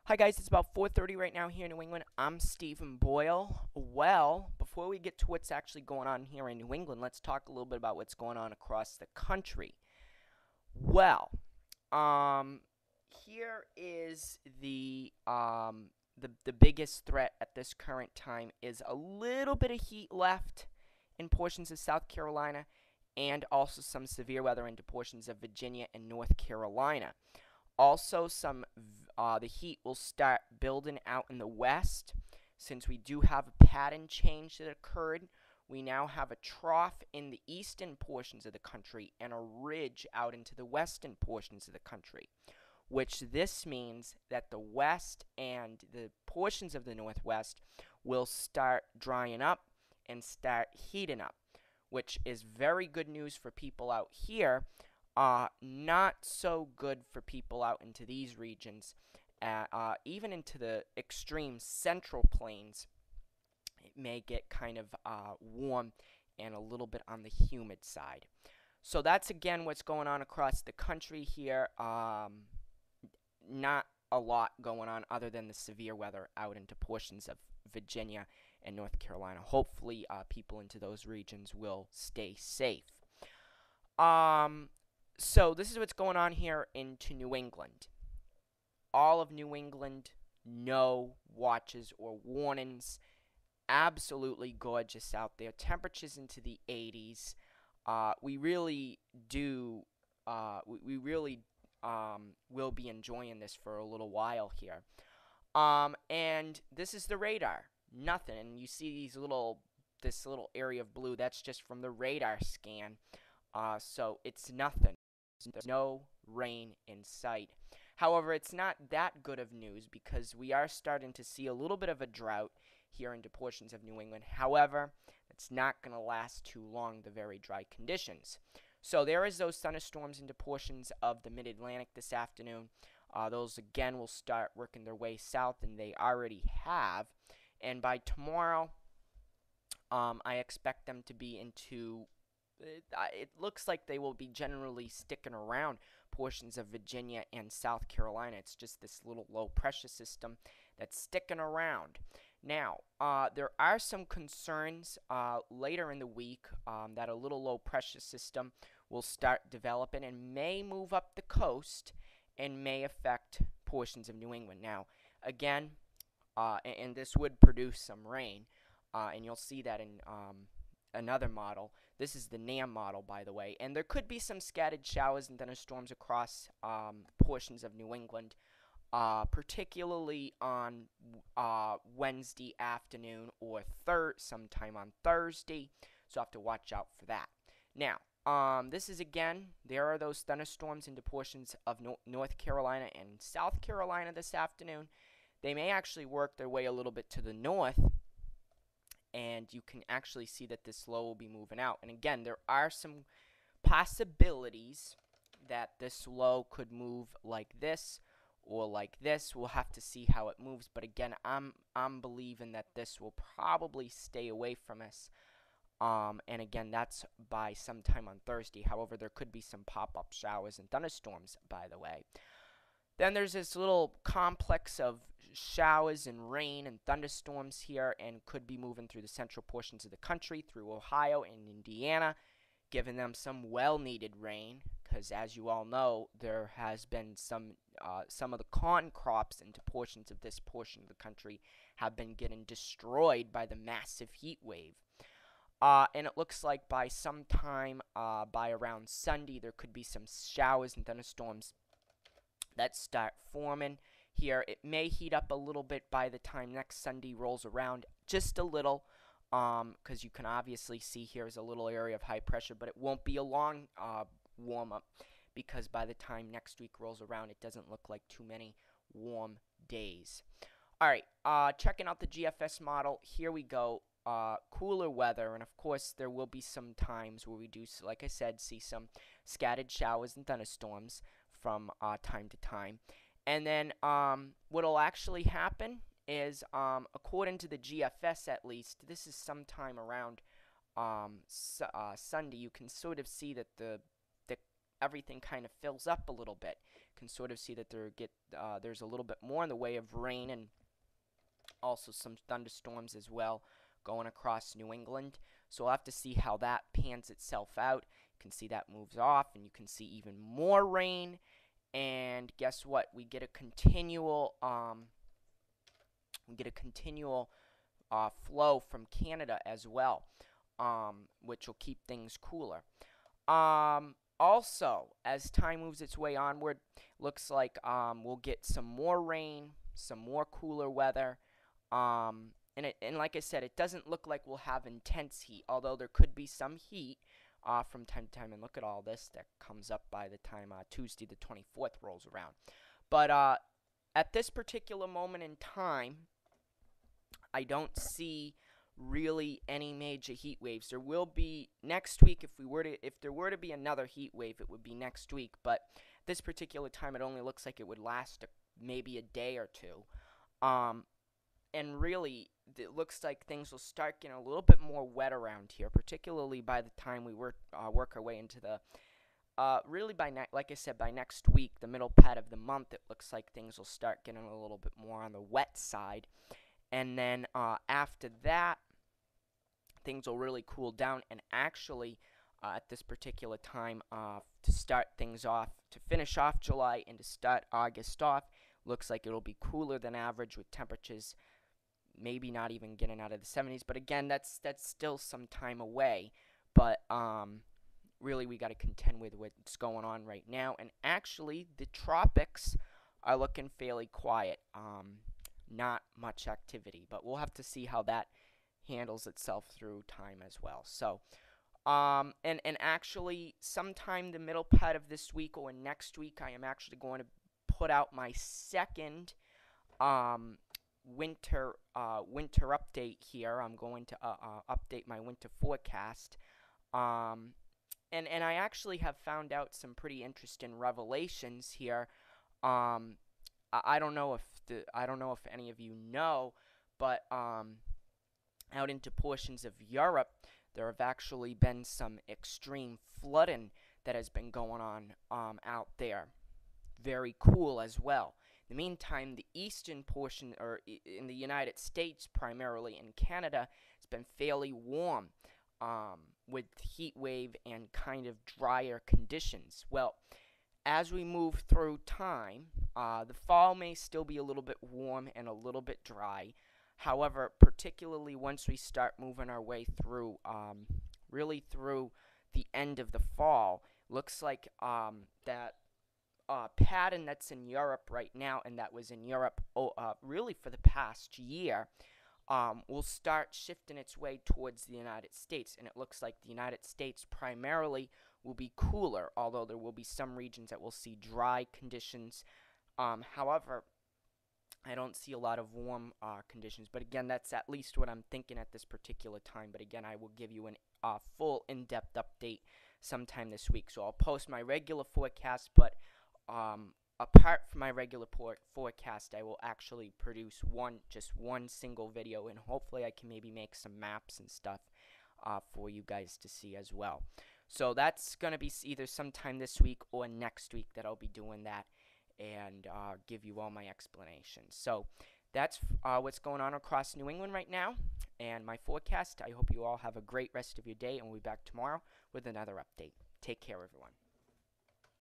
Hi guys, it's about 4:30 right now here in New England. I'm Stephen Boyle. Well, before we get to what's actually going on here in New England, let's talk a little bit about what's going on across the country. Well, um here is the biggest threat at this current time is a little bit of heat left in portions of South Carolina and also some severe weather into portions of Virginia and North Carolina. Also, the heat will start building out in the west. Since we do have a pattern change that occurred, we now have a trough in the eastern portions of the country and a ridge out into the western portions of the country, which this means that the west and the portions of the northwest will start drying up and start heating up, which is very good news for people out here, not so good for people out into these regions, even into the extreme central plains. It may get kind of warm and a little bit on the humid side. So that's again what's going on across the country here. Not a lot going on other than the severe weather out into portions of Virginia and North Carolina. Hopefully, people into those regions will stay safe. Um, so this is what's going on here into New England. All of New England, no watches or warnings. Absolutely gorgeous out there. Temperatures into the 80s. We really do. We really will be enjoying this for a little while here. And this is the radar. Nothing. And you see this little area of blue. That's just from the radar scan. So it's nothing. There's no rain in sight. However, it's not that good of news because we are starting to see a little bit of a drought here into portions of New England. However, it's not going to last too long, the very dry conditions. So there is those thunderstorms into portions of the mid-Atlantic this afternoon. Those, again, will start working their way south, and they already have. And by tomorrow, I expect them to be into it looks like they will be generally sticking around portions of Virginia and South Carolina. It's just this little low pressure system that's sticking around. Now, there are some concerns later in the week that a little low pressure system will start developing and may move up the coast and may affect portions of New England. Now, again, and this would produce some rain, and you'll see that in another model. This is the NAM model, by the way, and there could be some scattered showers and thunderstorms across portions of New England, particularly on Wednesday afternoon or sometime on Thursday, so I have to watch out for that. Now, this is again, there are those thunderstorms into portions of North Carolina and South Carolina this afternoon. They may actually work their way a little bit to the north, and you can actually see that this low will be moving out. And again, there are some possibilities that this low could move like this or like this. We'll have to see how it moves, but again, I'm believing that this will probably stay away from us. And again, that's by sometime on Thursday. However, there could be some pop-up showers and thunderstorms, by the way. Then there's this little complex of showers and rain and thunderstorms here and could be moving through the central portions of the country, through Ohio and Indiana, giving them some well-needed rain because, as you all know, there has been some of the corn crops into portions of this portion of the country have been getting destroyed by the massive heat wave. And it looks like by sometime by around Sunday, there could be some showers and thunderstorms that start forming here. It may heat up a little bit by the time next Sunday rolls around, just a little, because you can obviously see here is a little area of high pressure, but it won't be a long warm-up because by the time next week rolls around, it doesn't look like too many warm days. All right, checking out the GFS model, here we go. Cooler weather, and of course there will be some times where we do, like I said, see some scattered showers and thunderstorms from time to time. And then what'll actually happen is, according to the GFS at least, this is sometime around Sunday, you can sort of see that the everything kind of fills up a little bit. You can sort of see that there's a little bit more in the way of rain and also some thunderstorms as well going across New England. So we'll have to see how that pans itself out. You can see that moves off, and you can see even more rain. And guess what? We get a continual flow from Canada as well, which will keep things cooler. Also, as time moves its way onward, looks like we'll get some more rain, some more cooler weather. And like I said, it doesn't look like we'll have intense heat, although there could be some heat from time to time. And look at all this that comes up by the time Tuesday the 24th rolls around. But at this particular moment in time, I don't see really any major heat waves. There will be next week if there were to be another heat wave, it would be next week. But this particular time, it only looks like it would last maybe a day or two. And really, it looks like things will start getting a little bit more wet around here, particularly by the time we work our way into the, really like I said, by next week, the middle part of the month, it looks like things will start getting a little bit more on the wet side. And then after that, things will really cool down. And actually, at this particular time, to start things off, to finish off July and to start August off, looks like it'll be cooler than average with temperatures maybe not even getting out of the 70s. But again, that's still some time away. But really, we got to contend with what's going on right now. And actually, the tropics are looking fairly quiet. Not much activity. But we'll have to see how that handles itself through time as well. So, and actually, sometime the middle part of this week or next week, I am actually going to put out my second winter update here. I'm going to update my winter forecast. And I actually have found out some pretty interesting revelations here. I don't know if any of you know, but out into portions of Europe, there have actually been some extreme flooding that has been going on out there. Very cool as well. In the meantime, the eastern portion, or in the United States primarily, and Canada, has been fairly warm with heat wave and kind of drier conditions. Well, as we move through time, the fall may still be a little bit warm and a little bit dry. However, particularly once we start moving our way through, really through the end of the fall, looks like that pattern that's in Europe right now, and that was in Europe really for the past year, will start shifting its way towards the United States. And it looks like the United States primarily will be cooler, although there will be some regions that will see dry conditions. However, I don't see a lot of warm conditions. But again, that's at least what I'm thinking at this particular time. But again, I will give you a full in-depth update sometime this week. So I'll post my regular forecast, but apart from my regular forecast, I will actually produce just one single video, and hopefully I can maybe make some maps and stuff for you guys to see as well. So that's going to be either sometime this week or next week that I'll be doing that and give you all my explanations. So that's what's going on across New England right now and my forecast. I hope you all have a great rest of your day, and we'll be back tomorrow with another update. Take care, everyone.